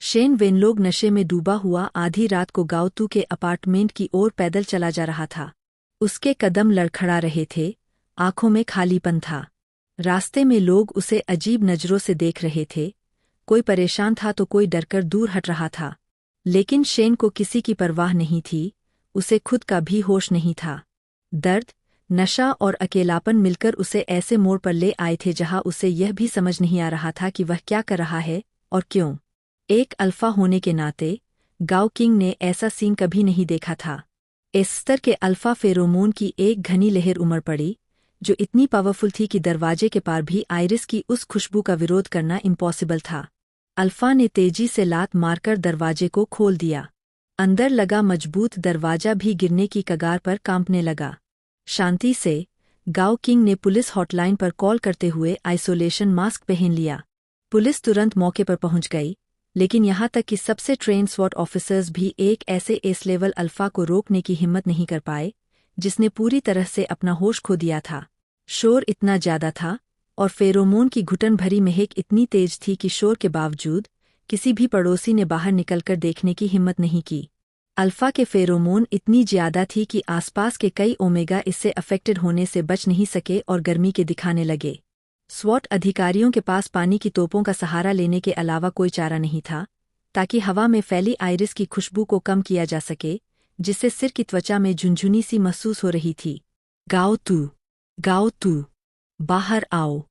Shane वेनलोग नशे में डूबा हुआ आधी रात को गाओतू के अपार्टमेंट की ओर पैदल चला जा रहा था। उसके कदम लड़खड़ा रहे थे, आंखों में खालीपन था। रास्ते में लोग उसे अजीब नजरों से देख रहे थे, कोई परेशान था तो कोई डरकर दूर हट रहा था। लेकिन शेन को किसी की परवाह नहीं थी, उसे खुद का भी होश नहीं था। दर्द, नशा और अकेलापन मिलकर उसे ऐसे मोड़ पर ले आए थे जहां उसे यह भी समझ नहीं आ रहा था कि वह क्या कर रहा है और क्यों। एक अल्फा होने के नाते गाओ किंग ने ऐसा सीन कभी नहीं देखा था। इस स्तर के अल्फा फेरोमोन की एक घनी लहर उमड़ पड़ी, जो इतनी पावरफुल थी कि दरवाजे के पार भी आइरिस की उस खुशबू का विरोध करना इम्पॉसिबल था। अल्फा ने तेजी से लात मारकर दरवाजे को खोल दिया। अंदर लगा मजबूत दरवाजा भी गिरने की कगार पर कांपने लगा। शांति से, गाओ किंग ने पुलिस हॉटलाइन पर कॉल करते हुए आइसोलेशन मास्क पहन लिया। पुलिस तुरंत मौके पर पहुंच गई, लेकिन यहां तक कि सबसे ट्रेन स्वॉट ऑफिसर्स भी एक ऐसे एस लेवल अल्फा को रोकने की हिम्मत नहीं कर पाए, जिसने पूरी तरह से अपना होश खो दिया था। शोर इतना ज्यादा था और फेरोमोन की घुटन भरी महक इतनी तेज थी कि शोर के बावजूद किसी भी पड़ोसी ने बाहर निकलकर देखने की हिम्मत नहीं की। अल्फा के फेरोमोन इतनी ज्यादा थी कि आसपास के कई ओमेगा इससे अफेक्टेड होने से बच नहीं सके और गर्मी के दिखाने लगे। स्वॉट अधिकारियों के पास पानी की तोपों का सहारा लेने के अलावा कोई चारा नहीं था, ताकि हवा में फैली आइरिस की खुशबू को कम किया जा सके, जिससे सिर की त्वचा में झुनझुनी सी महसूस हो रही थी। गाओ तू, बाहर आओ।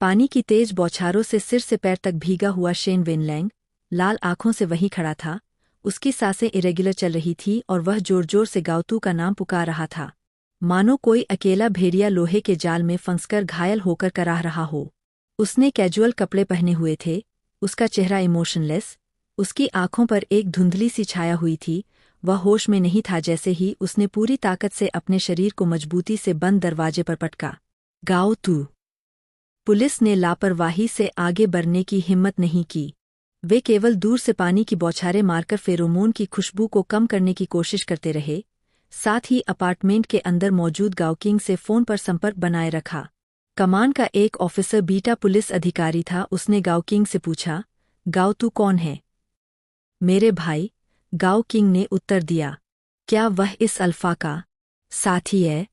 पानी की तेज बौछारों से सिर से पैर तक भीगा हुआ शेन वेनलैंग लाल आंखों से वहीं खड़ा था। उसकी सांसें इरेगुलर चल रही थी और वह जोर जोर से गाओतू का नाम पुकार रहा था, मानो कोई अकेला भेड़िया लोहे के जाल में फंसकर घायल होकर कराह रहा हो। उसने कैजुअल कपड़े पहने हुए थे, उसका चेहरा इमोशनलेस, उसकी आंखों पर एक धुंधली सी छाया हुई थी। वह होश में नहीं था जैसे ही उसने पूरी ताकत से अपने शरीर को मजबूती से बंद दरवाजे पर पटका। गाओ तू। पुलिस ने लापरवाही से आगे बढ़ने की हिम्मत नहीं की। वे केवल दूर से पानी की बौछारें मारकर फेरोमोन की खुशबू को कम करने की कोशिश करते रहे, साथ ही अपार्टमेंट के अंदर मौजूद गाओ किंग से फोन पर संपर्क बनाए रखा। कमान का एक ऑफिसर बीटा पुलिस अधिकारी था। उसने गाओ किंग से पूछा, गाओ तू कौन है? मेरे भाई, गाओ किंग ने उत्तर दिया। क्या वह इस अल्फा का साथी है?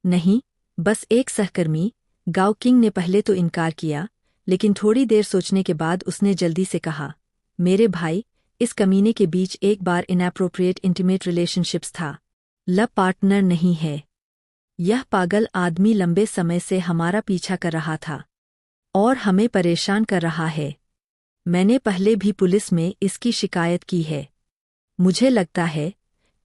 नहीं, बस एक सहकर्मी। गाओ किंग ने पहले तो इनकार किया, लेकिन थोड़ी देर सोचने के बाद उसने जल्दी से कहा, मेरे भाई, इस कमीने के बीच एक बार इनएप्रोप्रिएट इंटीमेट रिलेशनशिप्स था। लब पार्टनर नहीं है। यह पागल आदमी लंबे समय से हमारा पीछा कर रहा था और हमें परेशान कर रहा है। मैंने पहले भी पुलिस में इसकी शिकायत की है। मुझे लगता है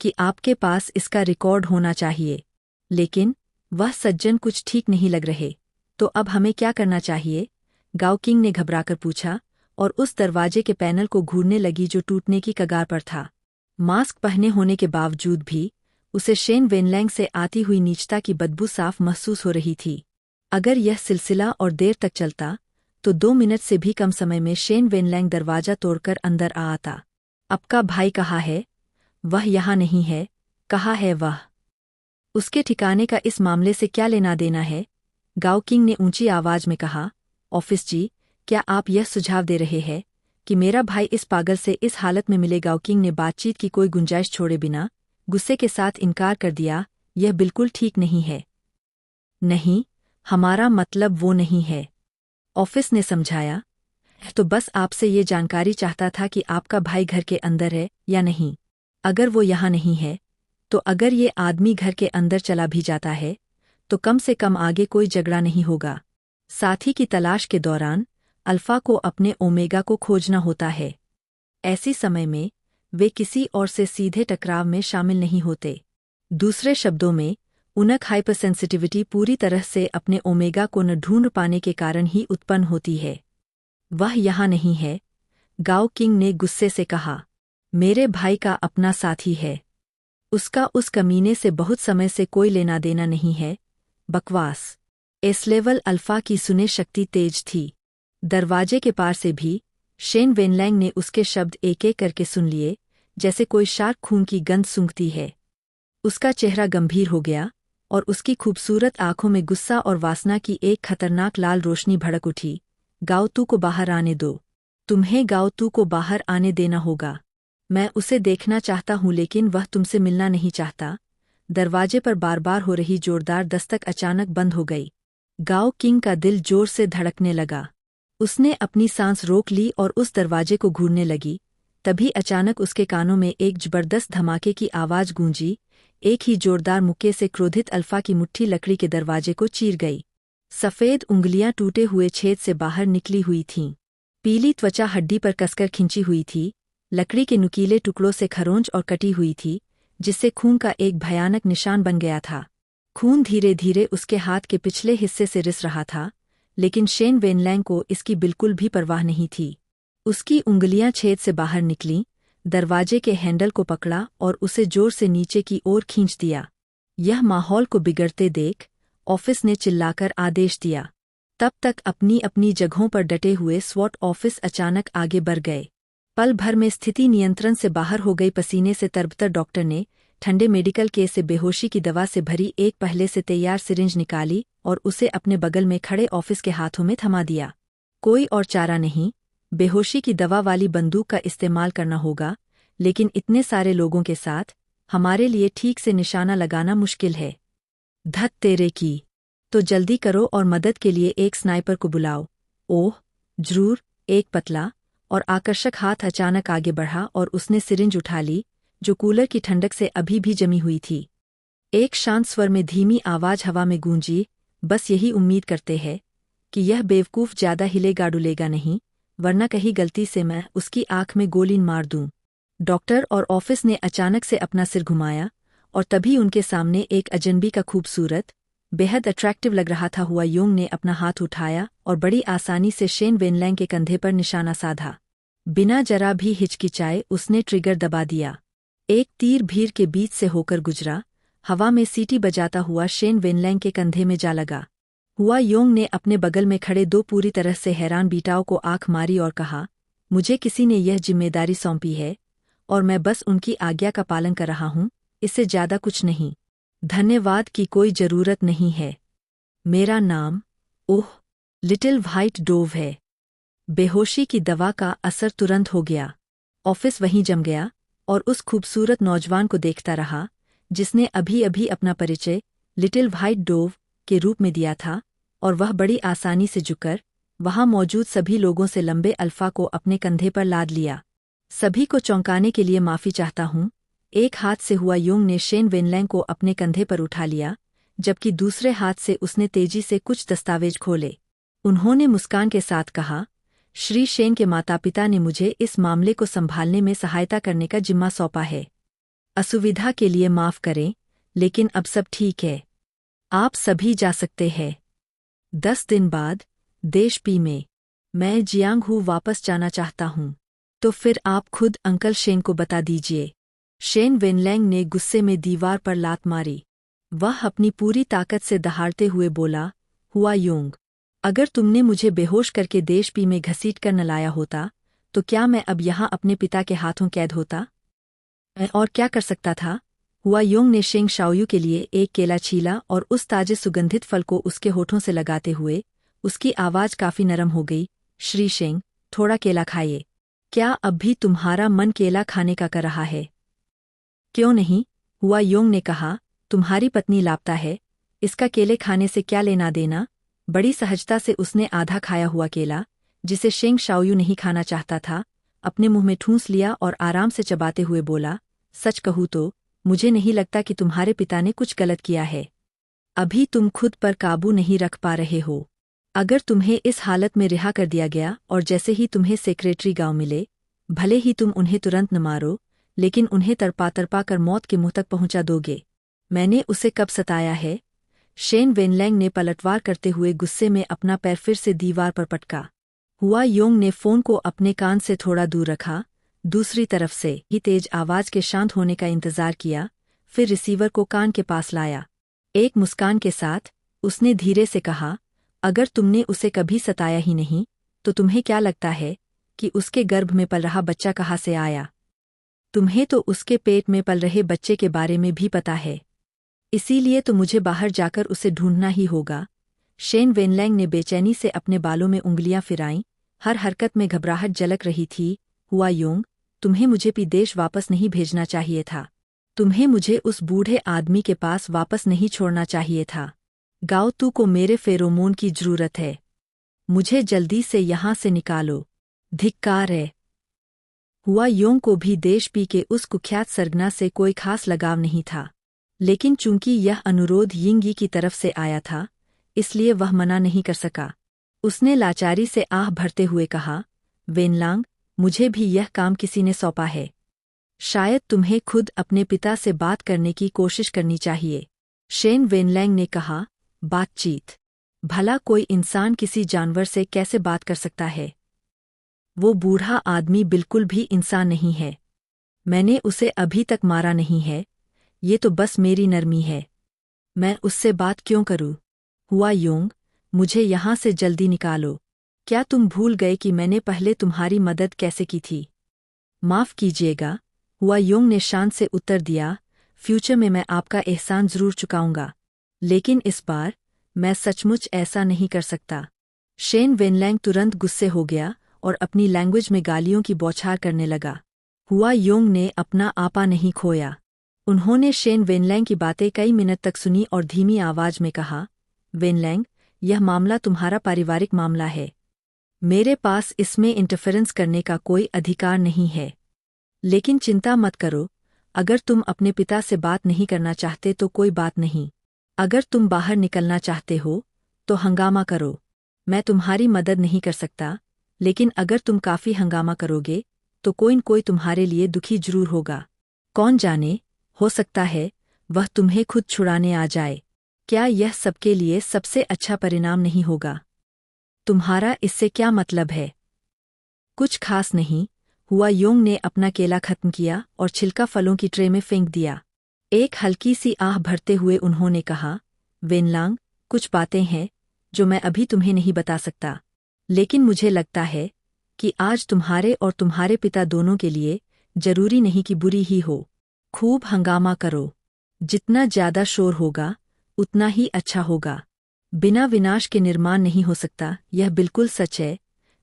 कि आपके पास इसका रिकॉर्ड होना चाहिए, लेकिन वह सज्जन कुछ ठीक नहीं लग रहे। तो अब हमें क्या करना चाहिए? गाओ किंग ने घबराकर पूछा और उस दरवाजे के पैनल को घूरने लगी जो टूटने की कगार पर था। मास्क पहने होने के बावजूद भी उसे शेन वेनलैंग से आती हुई नीचता की बदबू साफ महसूस हो रही थी। अगर यह सिलसिला और देर तक चलता तो 2 मिनट से भी कम समय में शेन वेनलैंग दरवाजा तोड़कर अंदर आ आता। आपका भाई कहाँ है? वह यहाँ नहीं है। कहाँ है वह? उसके ठिकाने का इस मामले से क्या लेना देना है? गाओ किंग ने ऊंची आवाज में कहा। ऑफिस जी, क्या आप यह सुझाव दे रहे हैं कि मेरा भाई इस पागल से इस हालत में मिले? गाओ किंग ने बातचीत की कोई गुंजाइश छोड़े बिना गुस्से के साथ इनकार कर दिया। यह बिल्कुल ठीक नहीं है। नहीं, हमारा मतलब वो नहीं है, ऑफिस ने समझाया। तो बस आपसे ये जानकारी चाहता था कि आपका भाई घर के अंदर है या नहीं। अगर वो यहाँ नहीं है, तो अगर ये आदमी घर के अंदर चला भी जाता है, तो कम से कम आगे कोई झगड़ा नहीं होगा। साथी की तलाश के दौरान अल्फा को अपने ओमेगा को खोजना होता है। ऐसी समय में वे किसी और से सीधे टकराव में शामिल नहीं होते। दूसरे शब्दों में, उनक हाइपरसेंसिटिविटी पूरी तरह से अपने ओमेगा को न ढूंढ पाने के कारण ही उत्पन्न होती है। वह यहाँ नहीं है, गाओ किंग ने गुस्से से कहा। मेरे भाई का अपना साथी है। उसका उस कमीने से बहुत समय से कोई लेना देना नहीं है। बकवास। एस लेवल अल्फा की सुने शक्ति तेज थी। दरवाजे के पार से भी शेन वेनलैंग ने उसके शब्द एक एक करके सुन लिए, जैसे कोई शार्क खून की गंध सूंघती है। उसका चेहरा गंभीर हो गया और उसकी खूबसूरत आंखों में गुस्सा और वासना की एक खतरनाक लाल रोशनी भड़क उठी। गाओ तू को बाहर आने दो। तुम्हें गाओ तू को बाहर आने देना होगा। मैं उसे देखना चाहता हूँ लेकिन वह तुमसे मिलना नहीं चाहता। दरवाजे पर बार बार हो रही जोरदार दस्तक अचानक बंद हो गई। गाओ किंग का दिल जोर से धड़कने लगा। उसने अपनी सांस रोक ली और उस दरवाजे को घूरने लगी। तभी अचानक उसके कानों में एक जबरदस्त धमाके की आवाज गूंजी। एक ही जोरदार मुक्के से क्रोधित अल्फा की मुट्ठी लकड़ी के दरवाजे को चीर गई। सफ़ेद उंगलियां टूटे हुए छेद से बाहर निकली हुई थीं। पीली त्वचा हड्डी पर कसकर खिंची हुई थी। लकड़ी के नुकीले टुकड़ों से खरोंच और कटी हुई थी, जिससे खून का एक भयानक निशान बन गया था। खून धीरे धीरे उसके हाथ के पिछले हिस्से से रिस रहा था, लेकिन शेन वेनलैंग को इसकी बिल्कुल भी परवाह नहीं थी। उसकी उंगलियां छेद से बाहर निकलीं, दरवाजे के हैंडल को पकड़ा और उसे जोर से नीचे की ओर खींच दिया। यह माहौल को बिगड़ते देख ऑफिस ने चिल्लाकर आदेश दिया। तब तक अपनी अपनी जगहों पर डटे हुए स्वॉट ऑफिस अचानक आगे बढ़ गए। पल भर में स्थिति नियंत्रण से बाहर हो गई। पसीने से तरबतर डॉक्टर ने ठंडे मेडिकल केस से बेहोशी की दवा से भरी एक पहले से तैयार सिरिंज निकाली और उसे अपने बगल में खड़े ऑफिस के हाथों में थमा दिया। कोई और चारा नहीं, बेहोशी की दवा वाली बंदूक का इस्तेमाल करना होगा, लेकिन इतने सारे लोगों के साथ हमारे लिए ठीक से निशाना लगाना मुश्किल है। धत तेरे की, तो जल्दी करो और मदद के लिए एक स्नाइपर को बुलाओ। ओह जरूर। एक पतला और आकर्षक हाथ अचानक आगे बढ़ा और उसने सिरिंज उठा ली, जो कूलर की ठंडक से अभी भी जमी हुई थी। एक शांत स्वर में धीमी आवाज हवा में गूंजी, बस यही उम्मीद करते हैं कि यह बेवकूफ ज्यादा हिलेगा डुलेगा नहीं, वरना कहीं गलती से मैं उसकी आंख में गोली मार दूं। डॉक्टर और ऑफिस ने अचानक से अपना सिर घुमाया और तभी उनके सामने एक अजनबी का खूबसूरत, बेहद अट्रैक्टिव लग रहा था हुआ योंग ने अपना हाथ उठाया और बड़ी आसानी से शेन वेनलैंग के कंधे पर निशाना साधा। बिना जरा भी हिचकिचाए उसने ट्रिगर दबा दिया। एक तीर भीड़ के बीच से होकर गुजरा, हवा में सीटी बजाता हुआ शेन वेनलैंग के कंधे में जा लगा। हुआ योंग ने अपने बगल में खड़े दो पूरी तरह से हैरान बीटाओं को आंख मारी और कहा, मुझे किसी ने यह जिम्मेदारी सौंपी है और मैं बस उनकी आज्ञा का पालन कर रहा हूँ, इससे ज्यादा कुछ नहीं। धन्यवाद की कोई जरूरत नहीं है। मेरा नाम लिटिल व्हाइट डोव है। बेहोशी की दवा का असर तुरंत हो गया। ऑफिस वहीं जम गया और उस खूबसूरत नौजवान को देखता रहा, जिसने अभी अभी अपना परिचय लिटिल व्हाइट डोव के रूप में दिया था, और वह बड़ी आसानी से झुककर वहां मौजूद सभी लोगों से लंबे अल्फा को अपने कंधे पर लाद लिया। सभी को चौंकाने के लिए माफी चाहता हूँ। एक हाथ से हुआ योंग ने शेन वेनलैंग को अपने कंधे पर उठा लिया, जबकि दूसरे हाथ से उसने तेजी से कुछ दस्तावेज खोले। उन्होंने मुस्कान के साथ कहा, श्री शेन के माता पिता ने मुझे इस मामले को संभालने में सहायता करने का जिम्मा सौंपा है। असुविधा के लिए माफ करें, लेकिन अब सब ठीक है। आप सभी जा सकते हैं। 10 दिन बाद देश पी में मैं जियांगहू वापस जाना चाहता हूँ। तो फिर आप खुद अंकल शेन को बता दीजिए। शेन वेनलैंग ने गुस्से में दीवार पर लात मारी। वह अपनी पूरी ताकत से दहाड़ते हुए बोला, हुआ योंग, अगर तुमने मुझे बेहोश करके देश पी में घसीट कर न लाया होता, तो क्या मैं अब यहाँ अपने पिता के हाथों कैद होता? मैं और क्या कर सकता था? हुआ योंग ने शेंग शाओयू के लिए एक केला छीला और उस ताजे सुगंधित फल को उसके होठों से लगाते हुए उसकी आवाज काफी नरम हो गई, श्री शेंग, थोड़ा केला खाइए। क्या अब भी तुम्हारा मन केला खाने का कर रहा है? क्यों नहीं? हुआ योंग ने कहा, तुम्हारी पत्नी लापता है, इसका केले खाने से क्या लेना देना? बड़ी सहजता से उसने आधा खाया हुआ केला, जिसे शेंग शाओयू नहीं खाना चाहता था, अपने मुंह में ठूंस लिया और आराम से चबाते हुए बोला, सच कहूँ तो मुझे नहीं लगता कि तुम्हारे पिता ने कुछ गलत किया है। अभी तुम खुद पर काबू नहीं रख पा रहे हो। अगर तुम्हें इस हालत में रिहा कर दिया गया और जैसे ही तुम्हें सेक्रेटरी गांव मिले, भले ही तुम उन्हें तुरंत न मारो, लेकिन उन्हें तड़पा तड़पा कर मौत के मुंह तक पहुंचा दोगे। मैंने उसे कब सताया है? शेन वेनलैंग ने पलटवार करते हुए गुस्से में अपना पैर फिर से दीवार पर पटका। हुआ योंग ने फोन को अपने कान से थोड़ा दूर रखा, दूसरी तरफ से ही तेज आवाज के शांत होने का इंतजार किया, फिर रिसीवर को कान के पास लाया। एक मुस्कान के साथ उसने धीरे से कहा, अगर तुमने उसे कभी सताया ही नहीं, तो तुम्हें क्या लगता है कि उसके गर्भ में पल रहा बच्चा कहाँ से आया? तुम्हें तो उसके पेट में पल रहे बच्चे के बारे में भी पता है। इसीलिए तो मुझे बाहर जाकर उसे ढूंढना ही होगा। शेन वेनलैंग ने बेचैनी से अपने बालों में उंगलियां फिराईं, हर हरकत में घबराहट झलक रही थी। हुआ यूंग, तुम्हें मुझे विदेश वापस नहीं भेजना चाहिए था। तुम्हें मुझे उस बूढ़े आदमी के पास वापस नहीं छोड़ना चाहिए था। गाओ तू को मेरे फेरोमोन की जरूरत है। मुझे जल्दी से यहाँ से निकालो। धिक्कार है। हुआ योंग को भी देश पी के उस कुख्यात सरगना से कोई खास लगाव नहीं था, लेकिन चूंकि यह अनुरोध यिंगी की तरफ से आया था, इसलिए वह मना नहीं कर सका। उसने लाचारी से आह भरते हुए कहा, वेनलांग, मुझे भी यह काम किसी ने सौंपा है। शायद तुम्हें खुद अपने पिता से बात करने की कोशिश करनी चाहिए। शेन वेनलैंग ने कहा, बातचीत? भला कोई इंसान किसी जानवर से कैसे बात कर सकता है? वो बूढ़ा आदमी बिल्कुल भी इंसान नहीं है। मैंने उसे अभी तक मारा नहीं है, ये तो बस मेरी नरमी है। मैं उससे बात क्यों करूं? हुआ योंग, मुझे यहाँ से जल्दी निकालो। क्या तुम भूल गए कि मैंने पहले तुम्हारी मदद कैसे की थी? माफ़ कीजिएगा, हुआ योंग ने शांत से उत्तर दिया, फ्यूचर में मैं आपका एहसान जरूर चुकाऊंगा, लेकिन इस बार मैं सचमुच ऐसा नहीं कर सकता। शेन वेनलैंग तुरंत गुस्से हो गया और अपनी लैंग्वेज में गालियों की बौछार करने लगा। हुआ योंग ने अपना आपा नहीं खोया। उन्होंने शेन वेनलैंग की बातें कई मिनट तक सुनी और धीमी आवाज में कहा, वेनलैंग, यह मामला तुम्हारा पारिवारिक मामला है। मेरे पास इसमें इंटरफेरेंस करने का कोई अधिकार नहीं है। लेकिन चिंता मत करो, अगर तुम अपने पिता से बात नहीं करना चाहते तो कोई बात नहीं। अगर तुम बाहर निकलना चाहते हो तो हंगामा करो। मैं तुम्हारी मदद नहीं कर सकता, लेकिन अगर तुम काफी हंगामा करोगे तो कोई न कोई तुम्हारे लिए दुखी जरूर होगा। कौन जाने, हो सकता है वह तुम्हें खुद छुड़ाने आ जाए। क्या यह सबके लिए सबसे अच्छा परिणाम नहीं होगा? तुम्हारा इससे क्या मतलब है? कुछ खास नहीं, हुआ योंग ने अपना केला खत्म किया और छिलका फलों की ट्रे में फेंक दिया। एक हल्की सी आह भरते हुए उन्होंने कहा, वेनलांग, कुछ बातें हैं जो मैं अभी तुम्हें नहीं बता सकता, लेकिन मुझे लगता है कि आज तुम्हारे और तुम्हारे पिता दोनों के लिए जरूरी नहीं कि बुरी ही हो। खूब हंगामा करो। जितना ज्यादा शोर होगा उतना ही अच्छा होगा। बिना विनाश के निर्माण नहीं हो सकता, यह बिल्कुल सच है।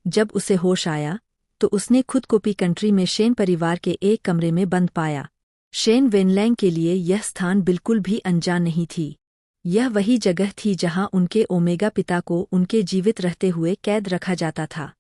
जब उसे होश आया तो उसने खुद को पी कंट्री में शेन परिवार के एक कमरे में बंद पाया। शेन वेनलैंग के लिए यह स्थान बिल्कुल भी अनजान नहीं थी। यह वही जगह थी जहां उनके ओमेगा पिता को उनके जीवित रहते हुए कैद रखा जाता था।